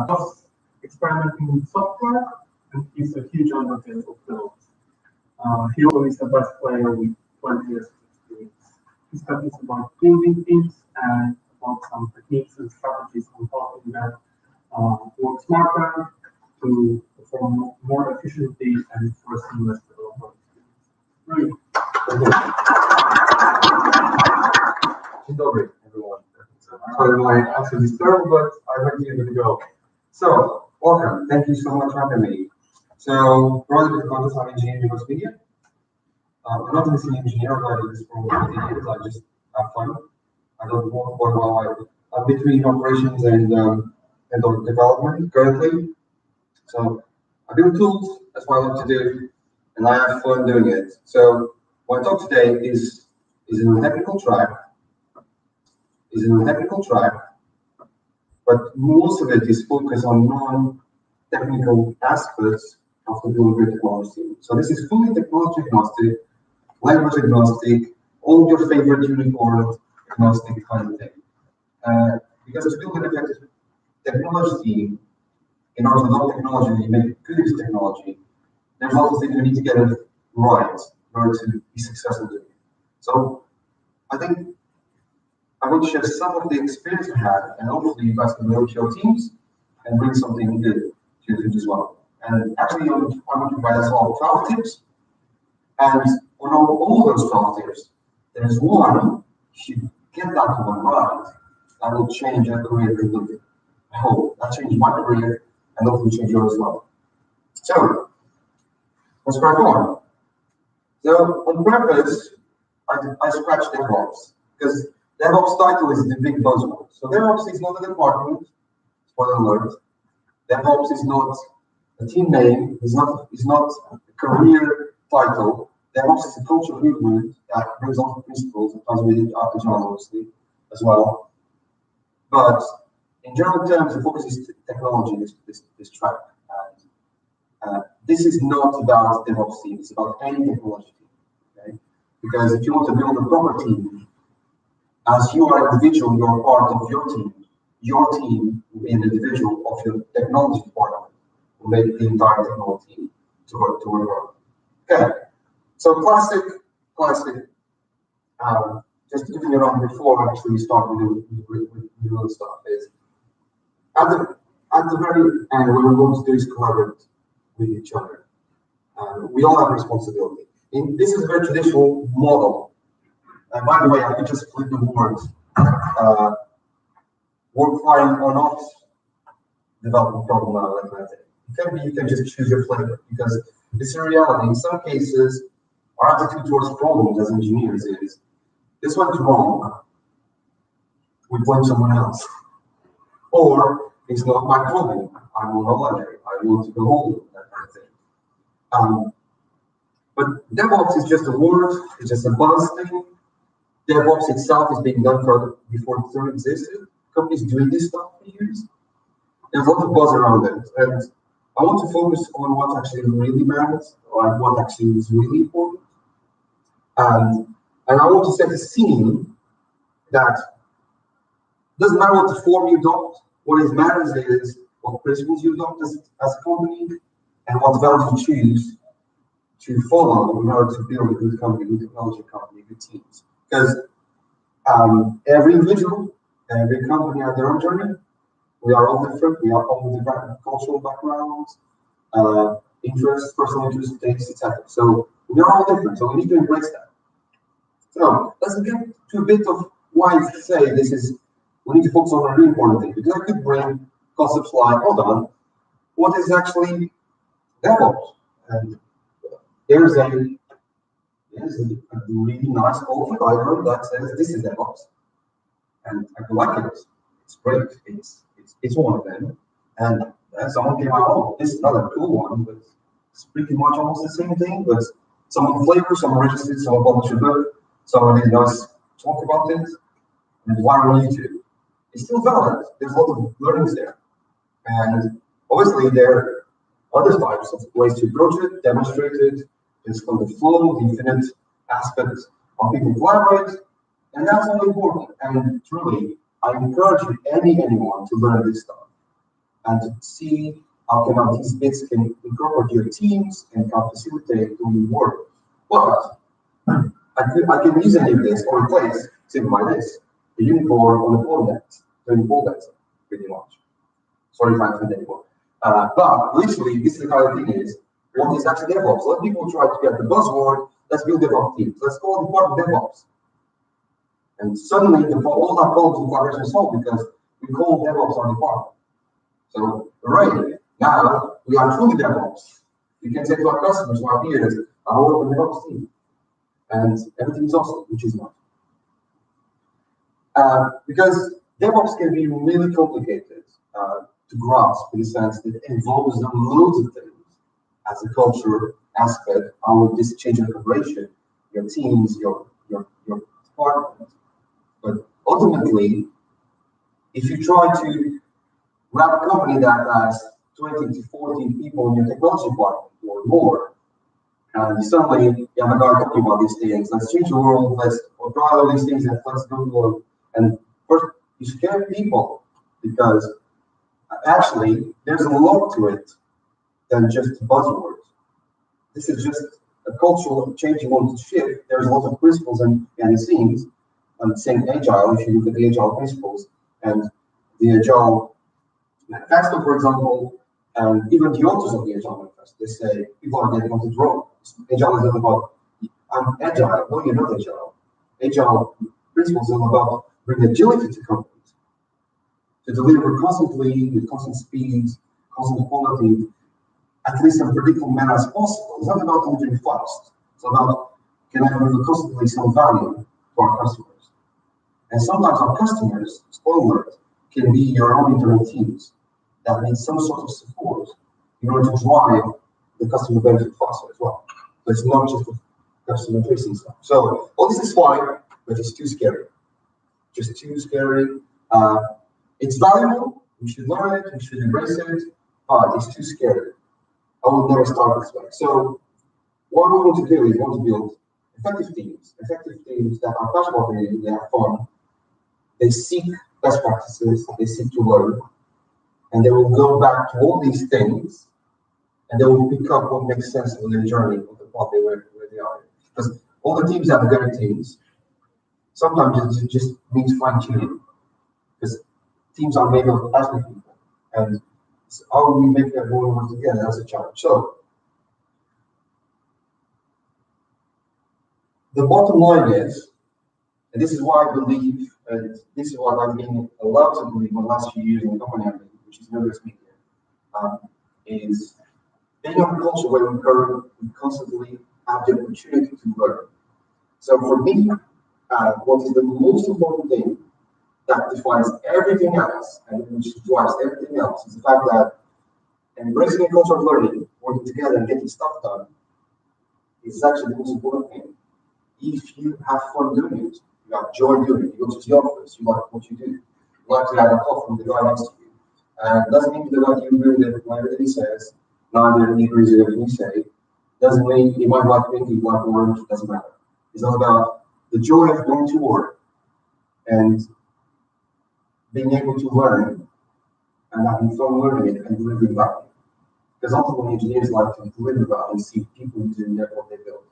loves experimenting with software, and he's a huge advocate of DevOps. He also is the best player with 20 years of experience. He studies about building teams and about some techniques and strategies on how to that work smarter to perform more efficiently and for a seamless developer experience. Dzień dobry, everyone. Sorry, my accent is terrible, but I might give it a go. So, welcome. Thank you so much for having me. So, broadly with context, I'm engineer in NewVoiceMedia. I'm not a senior engineer, but I do this for 15 years. I just have fun. I don't work for a while. I'm between operations and development currently. So, I build tools. That's what I like to do, and I have fun doing it. So, my talk today is in a technical track. But most of it is focused on non-technical aspects of the delivery technology. So this is fully technology agnostic, language agnostic, all your favorite unicorn agnostic kind of thing. Because to build an effective technology team, in order to develop technology and make good use of technology, there's lots of things you need to get it right in order to be successful doing it. So I think I want to share some of the experience we had, and hopefully you guys can build your teams and bring something good to your teams as well. And actually, I want to provide us all 12 tips. And on all those 12 tips, there's one, if you get that one right, that will change your career completely. I hope that changed my career and hopefully change yours as well. So, let's crack on. So, on purpose, I scratched DevOps, because DevOps title is the big buzzword. So DevOps is not a department, spoiler alert. DevOps is not a team name, it's not a career title. DevOps is a cultural movement that brings on principles, and translated agile obviously as well. But in general terms, the focus is technology, this track. And this is not about DevOps team, it's about any technology team. Okay? Because if you want to build a proper team, as you are an individual, you are part of your team. Your team will be an individual of your technology department, will make the entire technology team to work well. Okay, so classic, just giving it on before actually we start with the real stuff is, at the very end, what we're going to do is collaborate with each other. We all have responsibility. This is a very traditional model. And by the way, I could just flip the words. Work fine or not, development problem like that. You can just choose your flavor, because it's a reality. In some cases, our attitude towards problems as engineers is, this went wrong, we blame someone else. Or, it's not my problem, I want holiday, I want to go home, that kind of thing. But DevOps is just a word, it's just a buzz thing. DevOps itself is being done before the term existed. Companies doing this stuff for years. There's a lot of buzz around it, and I want to focus on what actually really matters, or what actually is really important. And I want to set a scene that doesn't matter what the form you adopt. What matters is what principles you adopt as a company, and what values you choose to follow in order to build a good company, good technology company, good teams. Because every individual, every company has their own journey. We are all different. We are all different cultural backgrounds, interests, personal interests, tastes, etc. So we are all different. So we need to embrace that. So let's get to a bit of why I say this is. We need to focus on a really important thing, because I could bring concepts like, hold on, what is actually DevOps? And there's a really nice qualifier that says this is DevOps, and I like it. It's great. It's one of them. And someone came out, oh, this is another cool one, but it's pretty much almost the same thing. But someone flavor, someone registered, someone published a book, someone did nice talk about it, and why on YouTube? It's still valid. There's a lot of learnings there, and obviously there are other types of ways to approach it, demonstrate it. It's called the flow, the infinite aspect of people collaborate, and that's all important. And truly, I encourage anyone to learn this stuff. and to see how these bits can incorporate your teams and can facilitate doing work. But I can use any of this or replace something like this, the unicorn on the format, pretty much. Sorry if I offend anyone. But literally, this is the kind of thing is, what is actually DevOps? A lot of people try to get the buzzword, let's build DevOps teams, let's call it part of DevOps. And suddenly, all our problems in collaboration are solved because we call DevOps our department. So, hooray, now we are truly DevOps. We can say to our customers, to our peers, I work on the DevOps team. And everything is awesome, which is not. Because DevOps can be really complicated to grasp in the sense that it involves loads of things as a culture aspect, how this change in collaboration, your teams, your department. But ultimately, if you try to run a company that has 20 to 40 people in your technology department or more, and suddenly you have a guy talking about these things, let's change the world, let's try all these things, and let's do the world. And first, you scare people because actually there's a lot to it than just buzzwords. This is just a cultural change you want to shift. There's a lot of principles and scenes. I'm saying agile, if you look at the agile principles and the agile manifesto, for example, and even the authors of the agile manifesto, they say people are getting onto drone. Agile is all about I'm agile. No, you're not agile. Agile principles are all about bringing agility to companies, to deliver constantly with constant speeds, constant quality, at least in a predictable manner as possible. It's not about delivering fast. It's about can I deliver constantly some value to our customers. And sometimes our customers, spoiler alert, can be your own internal teams that need some sort of support in order to drive the customer benefit faster as well. So it's not just the customer facing stuff. So all this is fine, but it's too scary. Just too scary. It's valuable. We should learn it. We should embrace it. But it's too scary. I would never start this way. So what we want to do is we want to build effective teams that are passionate, they have fun, they seek best practices, they seek to learn, and they will go back to all these things, and they will pick up what makes sense on their journey of the path where they are. Because all the teams have great teams. Sometimes it just needs fine-tuning, because teams are made of passionate people, and how do we make that work together? That's a challenge. So the bottom line is, and this is why I believe, and this is what I've been allowed to believe in the last few years in the company I'm in, which is NewVoiceMedia, is being in a culture where we constantly have the opportunity to learn. So for me, what is the most important thing that defines everything else, and which drives everything else, is the fact that embracing a culture of learning, working together and getting stuff done, is actually the most important thing. If you have fun doing it, you have joy doing it, you go to the office, you like what you do, you like to have a coffee with the guy next to you. And doesn't mean that you agree with everything he says, neither he agrees with everything you say, doesn't mean you might like pink, you like orange, doesn't matter. It's all about the joy of going to work and being able to learn and having fun learning it and delivering value. Because ultimately engineers like to deliver value and see people using what they build.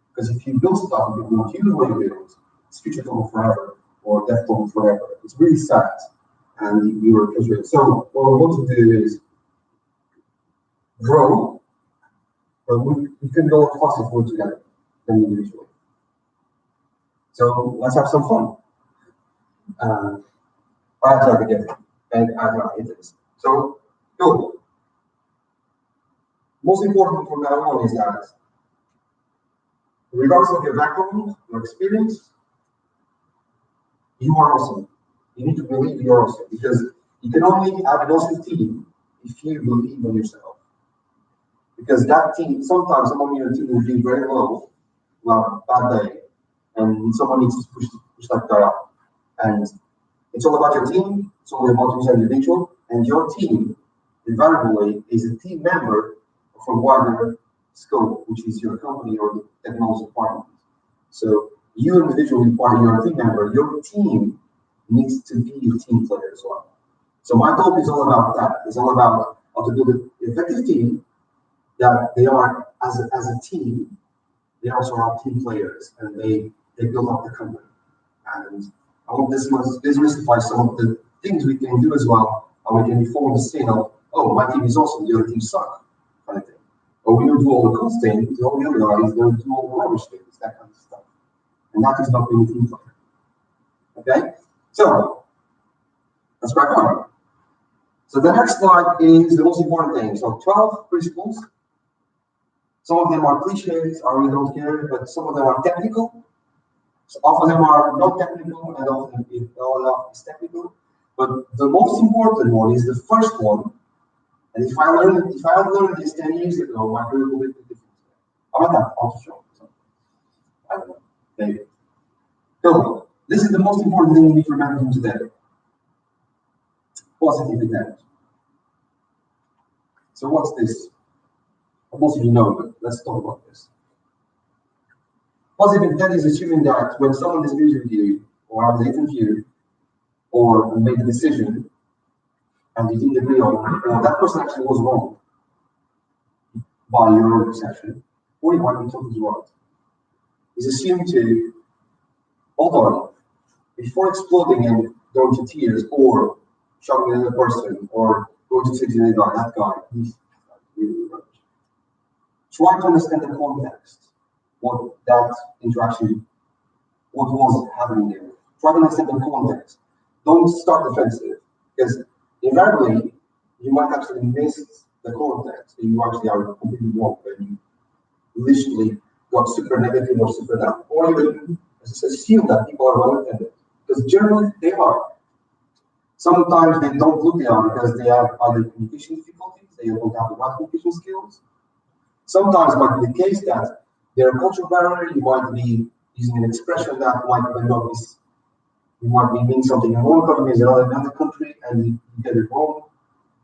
Because if you build stuff and people don't use what you build, it's future total forever or death total forever. It's really sad. And you were frustrated. So what we want to do is grow, but we can go faster if we're together than individually. So let's have some fun. I try to get it, and I try to it. So good. Most important from now on is that regardless of your background, your experience, you are awesome. You need to believe you're awesome because you can only have an awesome team if you believe in yourself. Because that team, sometimes someone in your team will be very low, well, bad day, and someone needs to push that guy up. And it's all about your team, it's all about you as an individual, and your team, invariably, is a team member from wider scope, which is your company or the technology department. So you individually, part of your team member, your team needs to be a team player as well. So my talk is all about that. It's all about how to build an effective team, that they are, as a team, they also are team players, and they build up the company. And I hope this demystify some of the things we can do as well, how we can form the scene of, oh, my team is awesome, the other team suck, kind of thing. Or we don't do all the cool things, all the other guys don't do all the rubbish things, that kind of stuff. And that is not being a team player. Okay? So, let's crack on. So the next slide is the most important thing. So 12 principles. Some of them are cliches, I really don't care, but some of them are technical. So often them are not technical, and often is technical. But the most important one is the first one. And if I had learned this 10 years ago, my career would be different. I might have also shown. So, I don't know. Maybe. So this is the most important thing you need to remember from today. Positive intent. So what's this? Most of you know, but let's talk about this. Positive intent is assuming that when someone disagrees with you, or has an interview, or made a decision, and you didn't agree on, or that person actually was wrong by your own perception, or you might be totally right. Is assumed to hold on before exploding and going to tears, or shouting at another person, or going to say to the guy, that guy, he's really rubbish. Try to understand the context, what that interaction, what was happening there. Try to understand the context. Don't start defensive, because invariably you might actually miss the context, and you actually are completely wrong, and you literally got super negative or super down, or even just assume that people are well-intended, because generally they are. Sometimes they don't look down because they have other communication difficulties, they don't have the right communication skills. Sometimes it might be the case that they're a cultural barrier, you might be using an expression that might not be, you might be meaning something in one country as another country, and you get it wrong.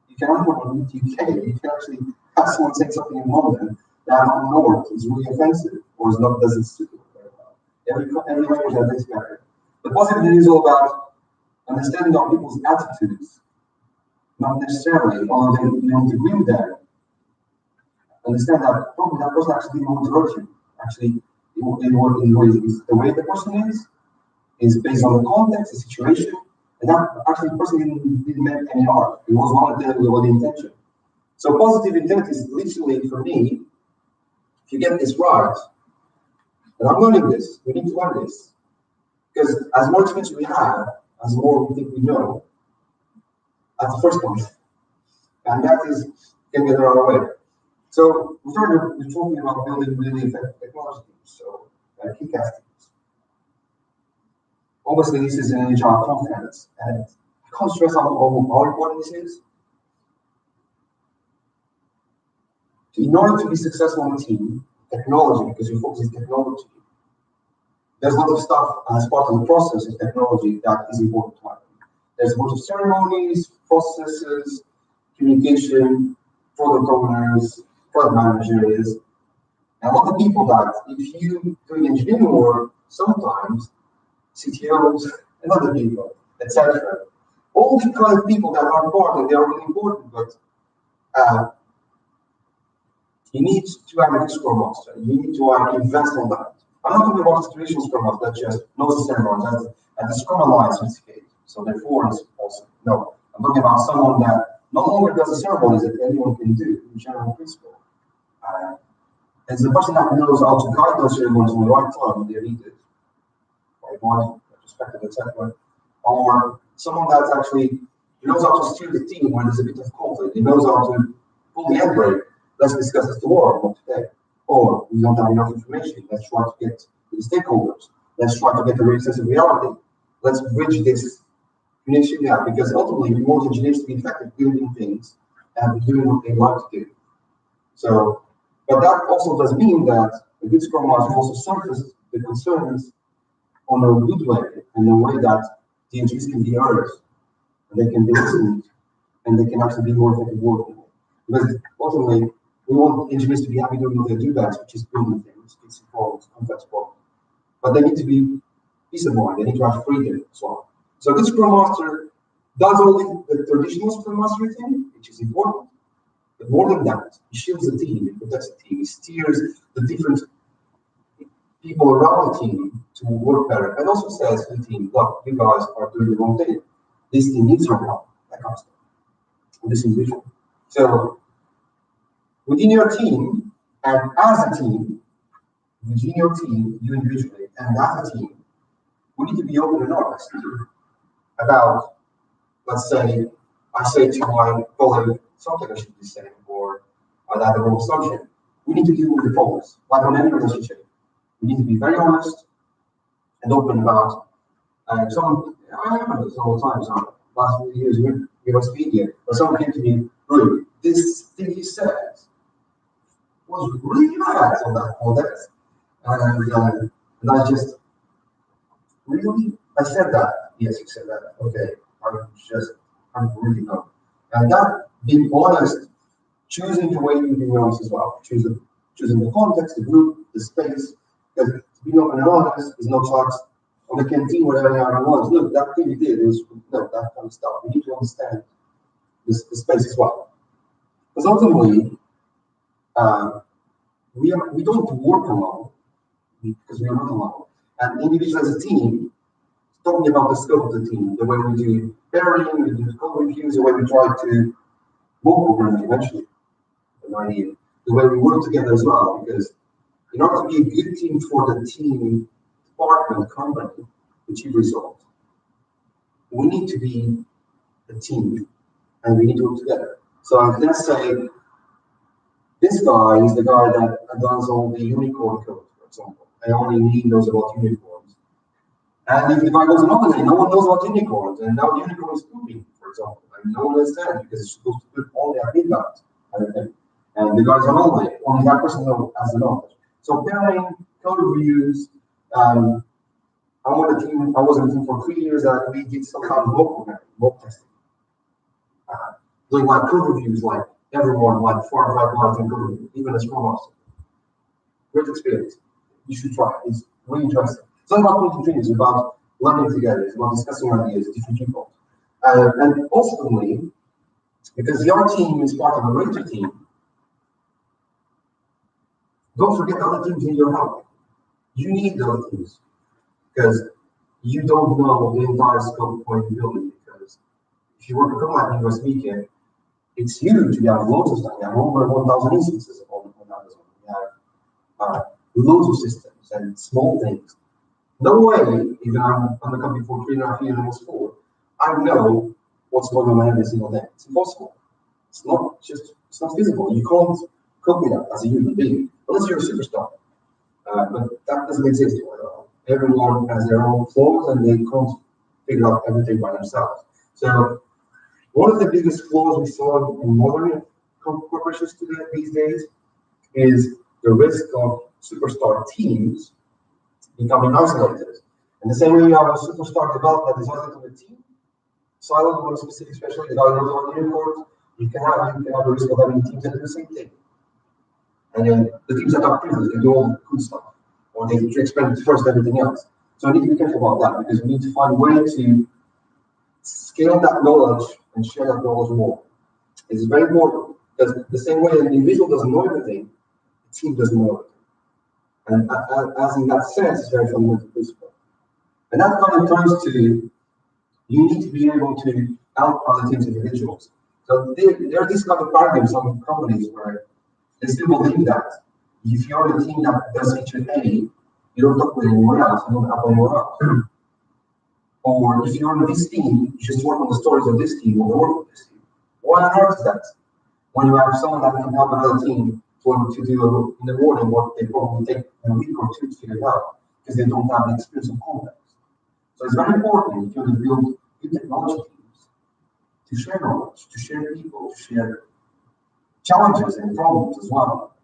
You can unfortunately, you can actually have someone say something in London that on North is really offensive, or is not, doesn't suit you very well. Every language has this barrier. The positive is all about understanding of people's attitudes, not necessarily, although they don't agree with them. Understand that probably that person actually didn't want to hurt you. Actually, the way the person is based on the context, the situation, and that actually the person didn't mean any harm. It was voluntarily with the intention. So positive intent is literally, for me, if you get this right, and I'm learning this, we need to learn this. Because as more experience we have, as more we think we know, that's the first point. And that is can get our way. So we're talking about building really effective technology teams, so KickassDevOps teams. Obviously, this is an agile conference, and I can't stress how important this is. In order to be successful in a team, technology, because your focus is technology, there's a lot of stuff as part of the process of technology that is important to happen. There's a bunch of ceremonies, processes, communication, product owners, product managers, and a lot of people that if you doing engineering work, sometimes CTOs and other people, etc. All the kind of people that are important, they are really important, but you need to have a good Scrum Master. You need to invest on that. I'm not talking about situational Scrum Master that just knows the ceremonies and the Scrum Alliance certificate. So therefore, it's awesome. No, I'm talking about someone that no longer does the ceremonies that anyone can do in general principle. It's the person that knows how to guide those ceremonies in the right time when they're needed, right one, perspective, etc. Or someone that's actually knows how to steer the team when there's a bit of conflict. He knows how to pull the handbrake. Let's discuss this tomorrow, not today. Or we don't have enough information. Let's try to get to the stakeholders. Let's try to get a real sense of reality. Let's bridge this connection gap, because ultimately we want engineers to be effective building things and doing what they like to do. So, but that also does mean that a good Scrum Master also surfaces the concerns on a good way, in a way that the engineers can be heard, and they can be listened, and they can actually be more effective working. Because ultimately, we want engineers to be happy doing what they do best, which is building things, fixing problems, complex problems. But they need to be peace of mind, they need to have freedom as well. So a good Scrum Master does all the the traditional Scrum Master team, which is important. But more than that, he shields the team, he protects the team, he steers the different people around the team to work better, and also says to the team, look, you guys are doing the wrong thing. This team needs your help, that kind of stuff. This individual. So within your team, and as a team, within your team, you individually, and as a team, we need to be open and honest about, let's say, I say to my colleague something I should be saying, or I had the wrong assumption. We need to deal with the problems, like on any relationship. We need to be very honest and open about I have this all the time. So last few years with NewVoiceMedia, where someone came to me, Rui, this thing you said was really bad on that context. And I just, really? I said that. Yes, you said that. Okay. I'm really not. And that, being honest, choosing the way you be honest as well. Choosing the context, the group, the space. Because being open and honest is not just on the canteen where everyone was. Look, that thing you did was, no, that kind of stuff. We need to understand the space as well. Because ultimately, we don't work alone, because we are not alone. And individually as a team, talking about the scope of the team, the way we do pairing, we do code reviews, the way we try to move programming eventually, the way we work together as well, because in order to be a good team for the team, department, company, to achieve results, we need to be a team and we need to work together. So let's say this guy is the guy that does all the unicorn code, for example. I only he knows about unicorns. And if the guy goes another day, no one knows about unicorns, and now the unicorn is pooping, for example, and no one understands because it's supposed to put only a big guys, and the guys are only that person has the knowledge. So pairing, code reviews, I was in the team for 3 years that we did some kind of mock testing. Doing like code reviews, like everyone, like 4 or 5 months in code review, even a Scrum Master. Great experience. You should try it. It's really interesting. It's not about making things, it's about learning together, it's about discussing ideas, different people. And ultimately, because your team is part of a greater team, don't forget other teams need your help. You need those teams because you don't know the entire scope of what you're building. Because if you work with like NewVoiceMedia, it's huge. We have loads of stuff. We have over 1,000 instances on Amazon. We have loads of systems and small things. No way, even I'm on the company for 3.5 years, almost 4, I know what's going on every single day. It's impossible. It's not feasible. You can't cope with that as a human being, unless you're a superstar. But that doesn't exist. Everyone has their own flaws and they can't figure out everything by themselves. So one of the biggest flaws we saw in modern corporations these days is the risk of superstar teams becoming isolated. And the same way you have a superstar developer that is isolated a team, siloed on a specific specialty that knows about unicorns, you can have a risk of having teams that do the same thing. And then the teams that are privileged, they do all the good stuff, or they expand first everything else. So we need to be careful about that because we need to find a way to scale that knowledge and share that knowledge more. It's very important because the same way an individual doesn't know everything, the team doesn't know everything. And as in that sense, it's very fundamental principle. And that kind of turns to you need to be able to help other teams individuals. So there are these kind of paradigms, some companies where they still believe that if you're the team that does feature A, you don't talk with anyone else, you don't help anyone else. Or if you're on this team, you just work on the stories of this team or the work of this team. Why on earth is that? When you have someone that can help another team to do in the morning what they probably take a week or 2 to figure it out because they don't have the experience of context. So it's very important if you want to build good technology teams to share knowledge, to share people, to share challenges and problems as well.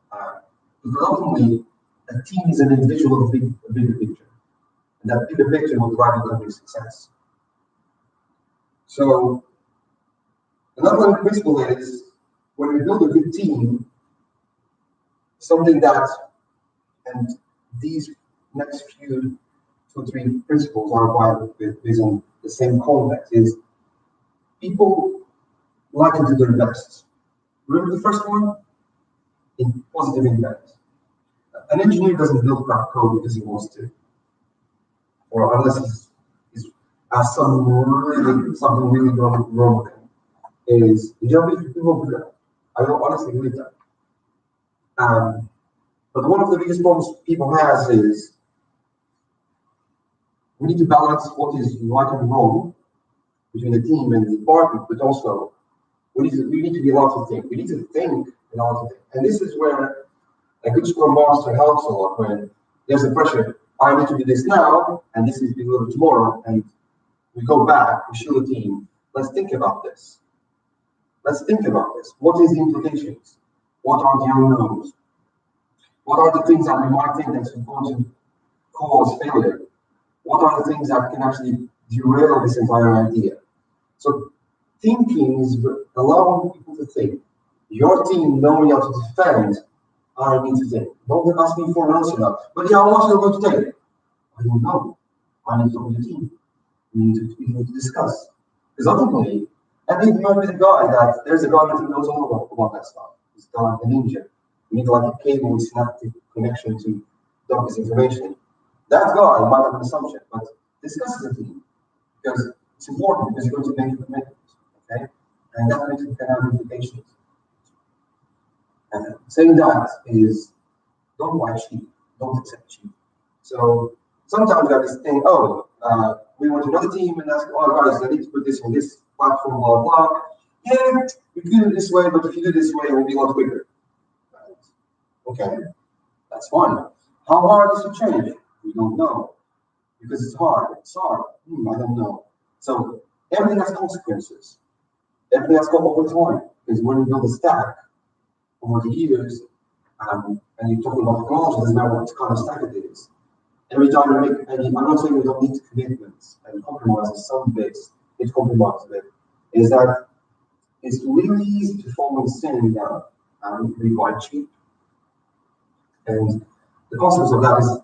Because ultimately, a team is an individual of a bigger picture. And that bigger picture will drive the company's success. So, another principle is when we build a good team, something that, and these next few 2 or 3 principles are applied based on the same context, is people likely to do their best. Remember the first one? In positive impact. An engineer doesn't build crap code because he wants to, or unless he's has something really wrong with him. Is the job if people do that. I don't honestly believe that. But one of the biggest problems people has is we need to balance what is right and wrong between the team and the department, but also we need to be allowed to think. We need to think and allowed to think. And this is where a good Scrum Master helps a lot when there's a pressure. I need to do this now, and this is delivered tomorrow, and we go back, we show the team, let's think about this. Let's think about this. What is the implications? What are the unknowns? What are the things that we might think that's going to cause failure? What are the things that can actually derail this entire idea? So thinking is allowing people to think. Your team knowing how to defend, I need to think. Don't ask me for an answer now. But yeah, how much are you going to take? I don't know. I need to talk to the team. We need to discuss. Because ultimately, I think you might be the guy that there's a guy that knows all about that stuff. He's like a ninja. You need like a cable with synaptic connection to dump his information. That guy might have an assumption, but discuss with the team because it's important because you're going to make a commitment, okay? And that commitment can have implications. And saying that is don't buy cheap, don't accept cheap. So sometimes I just think, we went to another team and ask, oh guys, I need to put this on this platform, blah blah. Yeah, we can do it this way, but if you do it this way, it will be a lot quicker. Right. Okay, that's fine. How hard is to change? We don't know. Because it's hard. It's hard. I don't know. So everything has consequences. Everything has come over time. Because when you build a stack over the years, and you're talking about technology, it doesn't matter what kind of stack it is. Every time you make any, I'm not saying we don't need commitments and compromises, some bits, it's compromised a bit, is that it's really easy to fall in sin down and be quite cheap. And the consequence of that is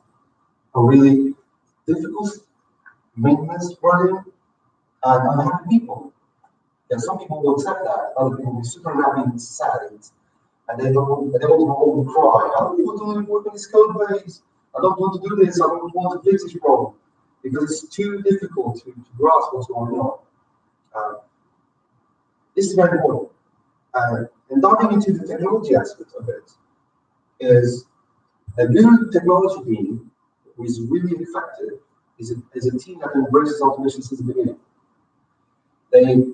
a really difficult maintenance burden and unhappy people. And some people will accept that, other people will be super happy and sad, and they don't want to cry. I don't want to work on this code base. I don't want to do this. I don't want to fix this problem because it's too difficult to grasp what's going on. This is very important. And diving into the technology aspect of it is a good technology team who is really effective is a team that embraces automation since the beginning.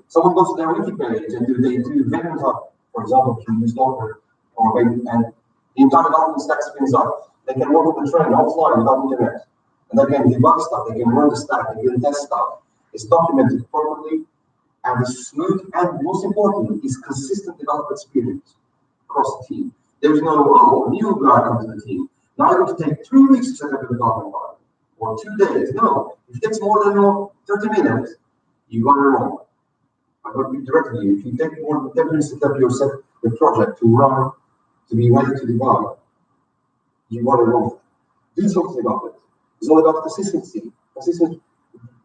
Someone goes to their wiki page and they do vendors up, for example, if you use Docker, and the entire development stack spins up. They can work with the train offline without internet. And they can debug stuff, they can run the stack, they can test stuff. It's documented properly, and it's smooth, and most importantly, it's consistent developer experience across the team. There's no, new guy comes to the team. Now you're going to take 3 weeks to set up a development environment, or 2 days. No, if it takes more than 30 minutes, you got it wrong. I got to direct you. If you take more than 10 minutes to set up your project to run, to be ready to debug, you got it wrong. Do something about it. It's all about consistency.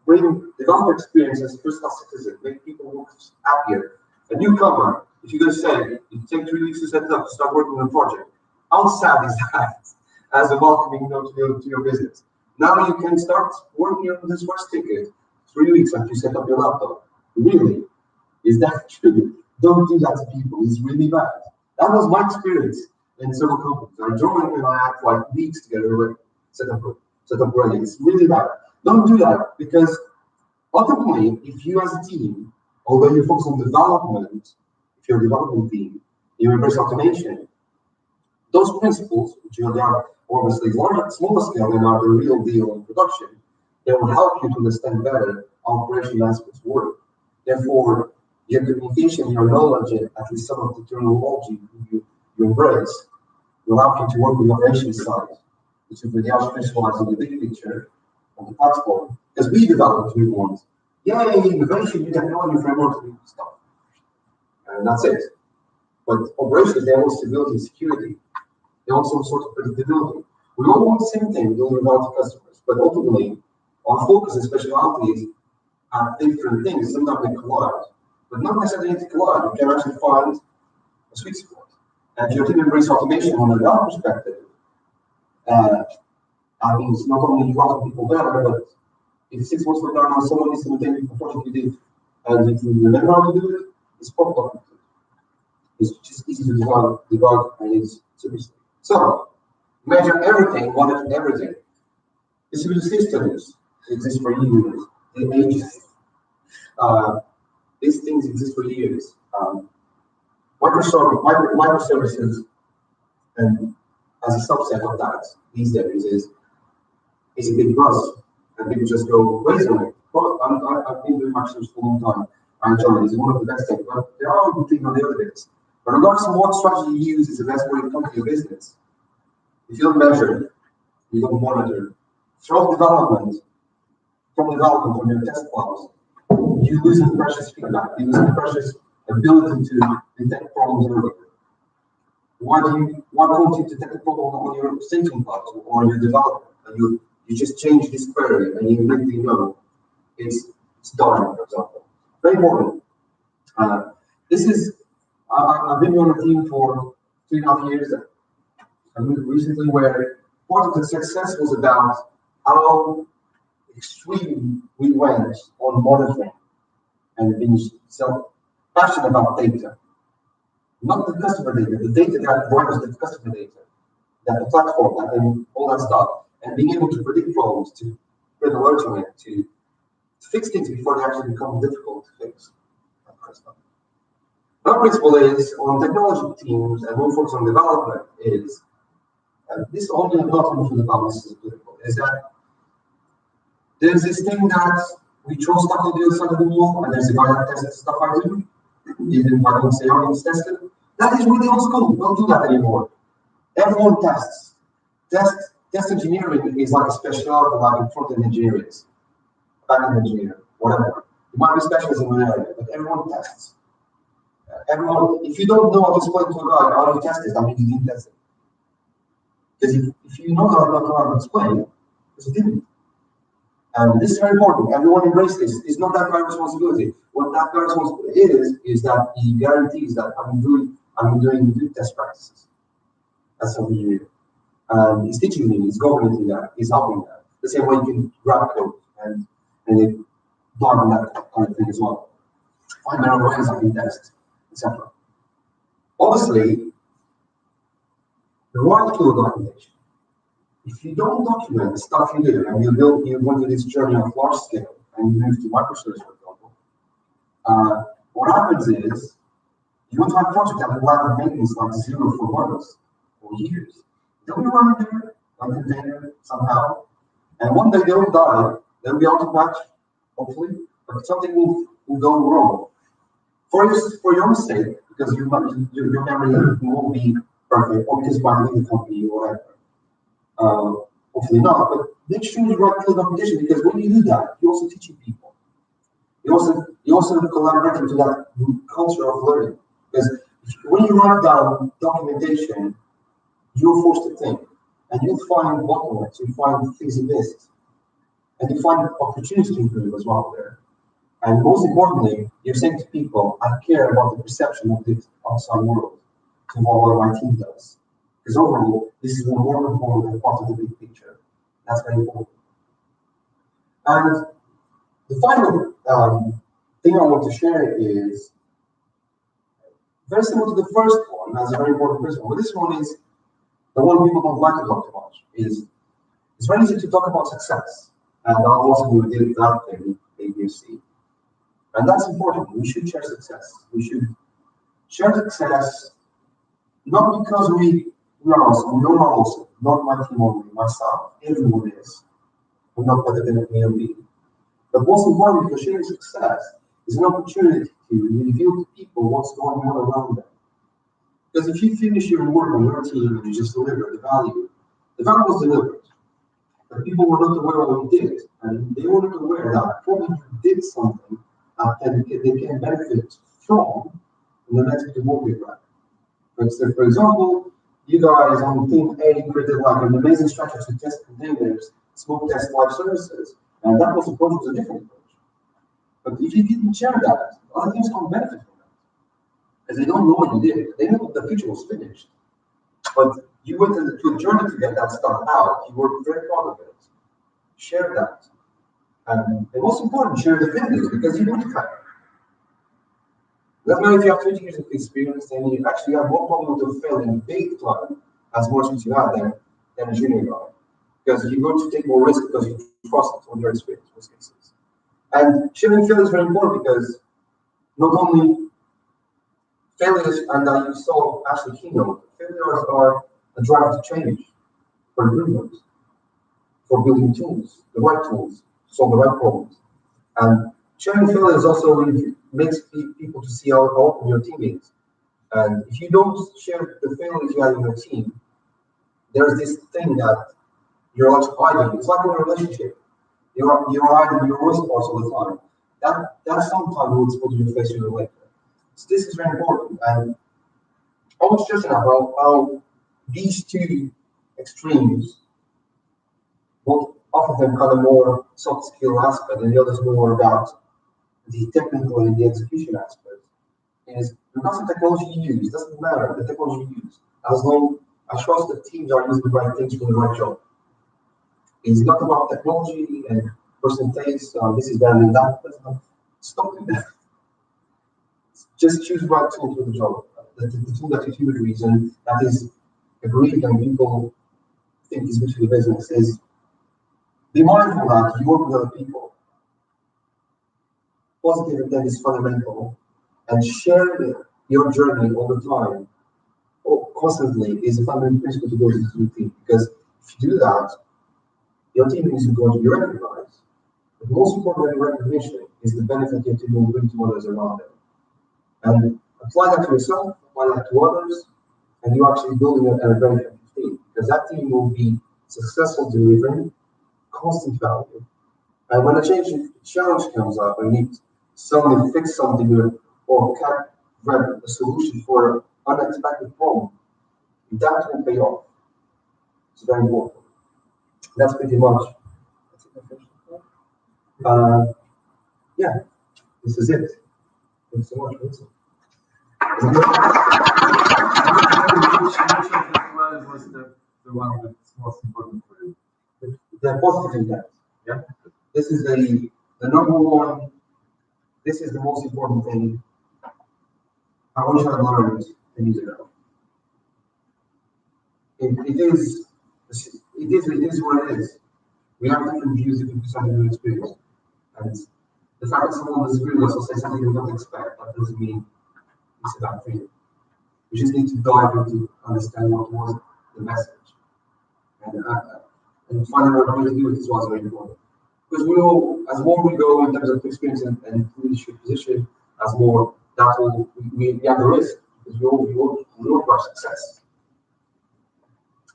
Bring developer experience as first-class citizen, make people look happier. A newcomer, if you're going to say, it takes 3 weeks to set up, to start working on a project, how sad is that as a welcoming note to your business? Now you can start working on this first ticket 3 weeks after you set up your laptop. Really? Is that true? Don't do that to people. It's really bad. That was my experience in several companies. I joined and I had like weeks to get it set up ready. It's really bad. Don't do that because ultimately, if you as a team, although you focus on development, if you're a development team, you embrace automation, those principles, which are obviously smaller scale and are the real deal in production, they will help you to understand better how operation aspects work. Therefore, your communication, your knowledge, and at least some of the terminology you embrace, will help you to work with the operations side, which is really how visualizing the big picture of the platform. Because we develop new ones. Yay, innovation, new technology frameworks, new stuff. And that's it. But operations, they want stability and security. They want some sort of predictability. We all want the same thing, delivering out to customers. But ultimately, our focus and specialties are different things. Sometimes they collide. but not necessarily need to collide. You can actually find a sweet spot. And if your team embrace automation from a developer perspective, that means not only you got people better, but if 6 months were done on someone needs to maintain the project you did, and if you remember how to do it, it's proper. It's just easy to debug, and it's super simple. So, measure everything, monitor everything. Distributed systems exist for years. They ages. These things exist for years. Microservices, and as a subset of that these days is a big buzz, and people just go crazy on it. Well, I've been doing microservices for a long time. I enjoy it. It's one of the best things, but there are good things on the other bits. But regardless of what strategy you use, is the best way to come to your business. If you don't measure, you don't monitor, from development from your test files, you lose the precious feedback, you lose the precious ability to detect problems earlier. Why can't you detect a problem on your staging files or your development? And you just change this query and you immediately know it's done, for example. Very important. I've been on a team for 3.5 years. I moved recently where part of the success was about how extreme we went on monitoring and being so passionate about data. Not the customer data, the data that runs the customer data, that the platform, that and all that stuff, and being able to predict problems, to get alerts on it, to fix things before they actually become difficult to fix. That kind of stuff. Another principle is on technology teams and more focus on development is, and this only not only for development is applicable, is that there's this thing that we throw stuff on the other side of the wall, and there's a guy that tests the stuff I do, even if I don't say how it's tested. That is really old school. Don't do that anymore. Everyone tests. Test engineering is like a specialty, like in front-end engineering, back-end engineering, whatever. You might be specialist in one area, but everyone tests. Everyone, if you don't know how to explain to a guy how you test it, I mean you didn't test it. Because if you know how to explain, because you didn't. And this is very important. Everyone embrace this. It's not that guy's responsibility. What that guy's responsibility is that he guarantees that I'm doing good test practices. That's what he do. And he's teaching me, he's governing that, he's helping that. The same way you can grab code and then dog on that kind of thing as well. Find their own ways I can test, etc. Obviously, the right tool documentation. If you don't document the stuff you do, and you go through this journey of large scale, and you move to microservices, for example, what happens is you want to have a project that will have maintenance like 0 for months or years. They'll be running there, like a container somehow, and one day they'll die. They'll be out of patch, hopefully, but something will go wrong. For your own sake, because your memory won't be perfect, or because by the company or whatever. Hopefully not, but make sure you write clear documentation, because when you do that, you're also teaching people. You also collaborate into that culture of learning. Because when you write down documentation, you're forced to think, and you'll find bottlenecks, you'll find things you missed, and you find opportunities to improve as well there. And most importantly, you're saying to people, I care about the perception of this outside world to what my team does. Because overall, this is one more important than part of the big picture. That's very important. And the final thing I want to share is very similar to the first one. That's a very important principle. But this one is the one people don't like to talk about. It's very easy to talk about success. And I'll also do that thing, ABC. And that's important. We should share success. We should share success not because we are awesome. We're not awesome. Not my team only, myself. Everyone is. We're not better than me. But most importantly, because sharing success is an opportunity to reveal to people what's going on around them. Because if you finish your work on your team and you just deliver the value was delivered. But people were not aware of what you did. And they weren't aware that probably you did something that they can benefit from in the next bit of work you've done. For example, you guys on team A created like an amazing structure to test containers, smoke test live services, and that was approach was a different approach. But if you didn't share that, other teams can't benefit from that. Because they don't know what you did. They know the feature was finished. But you went to a journey to get that stuff out. You were very proud of it. Share that. And the most important, share the failures because you don't have. Doesn't matter if you have 20 years of experience and you actually have more problem with failing big time as much as you have than a junior guy. Because you're going to take more risk because you trust it on your experience in most cases. And sharing failures is very important because not only failures, and you saw Ashley keynote, failures are a drive to change for improvement, for building tools, the right tools, to solve the right problems. And sharing failures also makes people to see how open your team is. And if you don't share the failures you have in your team, there's this thing that you're also hiding. It's like in a relationship. You're hiding your worst parts all the time. That sometimes will expose your face sooner or later. So this is very important. And I was just about how these two extremes, both of them kind of more soft skill aspect, and the others more about the technical and the execution aspect, is because the technology you use doesn't matter. The technology you use, as long as trust that teams are using the right things for the right job. It's not about technology and percentage. This is better than that. Stop doing that. Just choose the right tool for the job. The tool that you feel the reason that is agreed and people think is good for the business is be mindful that you work with other people. Positive intent is fundamental, and sharing your journey all the time, or constantly, is a fundamental principle to go into the team. Because if you do that, your team is going to be recognized. The most important recognition is the benefit your team will bring to others around them. And apply that to yourself, apply that to others, and you're actually building a very effective team. Because that team will be successful delivering constant value. And when a challenge comes up and you need suddenly fix something or grab a solution for an unexpected problem, that will pay off. It's very important. That's pretty much. Yeah, this is it. Thanks so much for listening. Was the one that's most important for you? The positive intent. Yeah. This is the number one. This is the most important thing. I wish I learned 10 years ago. It is what it is. We have different views, different perspectives of experience. And the fact that someone disagrees with us or say something we don't expect, that doesn't mean it's a bad thing. We just need to dive into understand what was the message. And finding out how to do it is what's very important. Because we all, as more we go in terms of experience and leadership position, as more that will we have the risk because we all for success.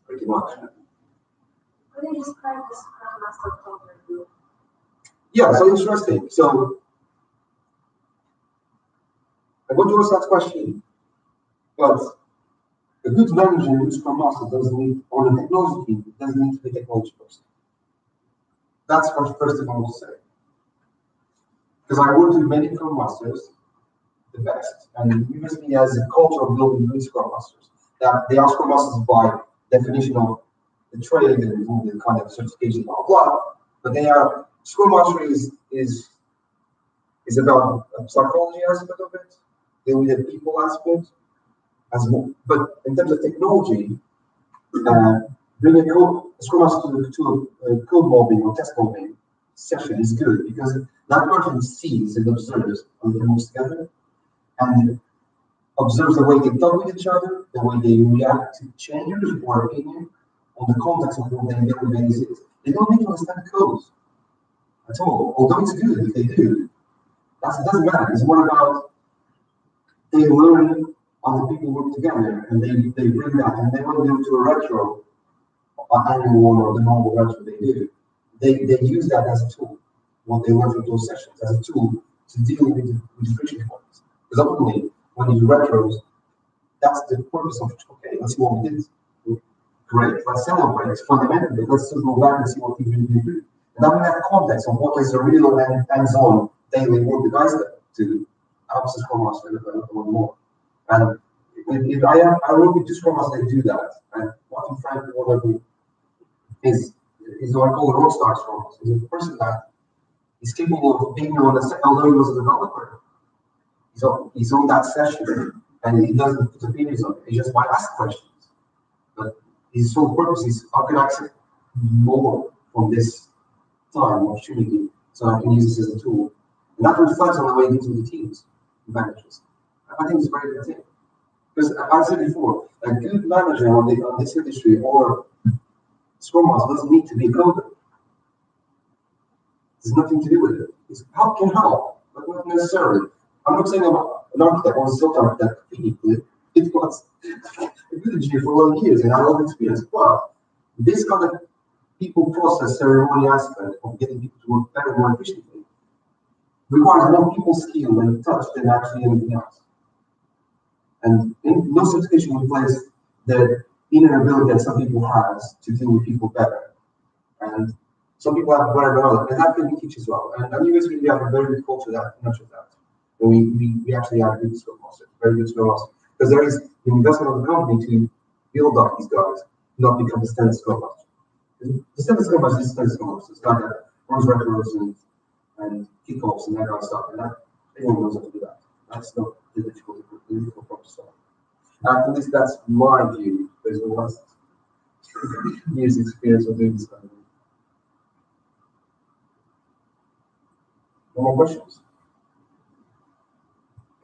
Pretty much. Could you describe the Scrum Master overview? Yeah, so interesting. So I'm going to ask that question, but a good manager and a good Scrum Master doesn't need, or the technology team doesn't need to be a technology person. That's what first thing I want to say. Because I work with many Scrum Masters, the best, and NewVoiceMedia has a culture of building good Scrum Masters. That they are Scrum Masters by definition of the trade and the kind of certification, blah blah. But they are Scrum Master is about a psychology aspect of it, dealing with the people aspect as well. But in terms of technology, bringing a Scrum Master to a code mobbing or test mobbing session is good because that person sees and observes how they move together and observes the way they talk with each other, the way they react to changes or opinion on the context of what they daily basis. They don't need to understand codes at all, although it's good if they do. It doesn't matter. It's more about they learn how the people work together and they bring that and they want to do to a retro annual one or the normal retro they do. They use that as a tool, what they learn from those sessions, as a tool to deal with the friction points. Because ultimately, when you do retros, that's the purpose of, okay, let's see what we did. Great, let's celebrate. Fundamentally, let's just go back and see what we really do. And then we have context on what is the real hands-on daily work with guys to help the Scrum Master develop a lot more. And if I work with two Scrum Masters that do that, and Martin Frank, one of them, is what I call a rockstar Scrum Master. He's a person that is capable of being on the although he was a developer. He's on that session, and he doesn't put opinions on it. He just might ask questions. But his sole purpose is how can I accept more from this time opportunity so I can use this as a tool. And that reflects on the way he deals with the teams he manages. I think it's a very good thing. Because as I said before, a good manager on this industry or Scrum Master doesn't need to be a coder. There's nothing to do with it. It's help can help, but not necessarily. I'm not saying I'm an architect or a software architect. It was a good engineer for a lot of years and I have a lot of experience. But this kind of people process ceremony aspect of getting people to work better, more efficiently requires more people skill and touch than actually anything else. And in no certification replace the inner ability that some people has to deal with people better. And some people have better knowledge, and that can be teach as well. And NewVoiceMedia have a very good culture that much of that. And we actually have a good Scrum Master, very good Scrum Master. Because there is the investment of the company to build up these guys, not become the standard Scrum Master. The standard Scrum Master is standard Scrum Master. It's got that runs records and kickoffs and that kind of stuff. And that everyone knows how to do that. That's not the difficult problem stuff. At least that's my view. There's no last years experience of doing this kind of thing. No more questions?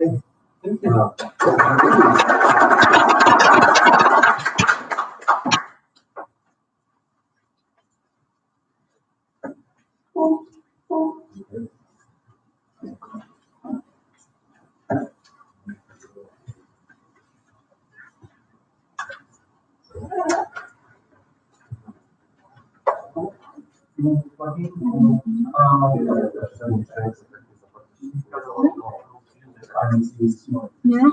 Okay. Thank you. Yeah.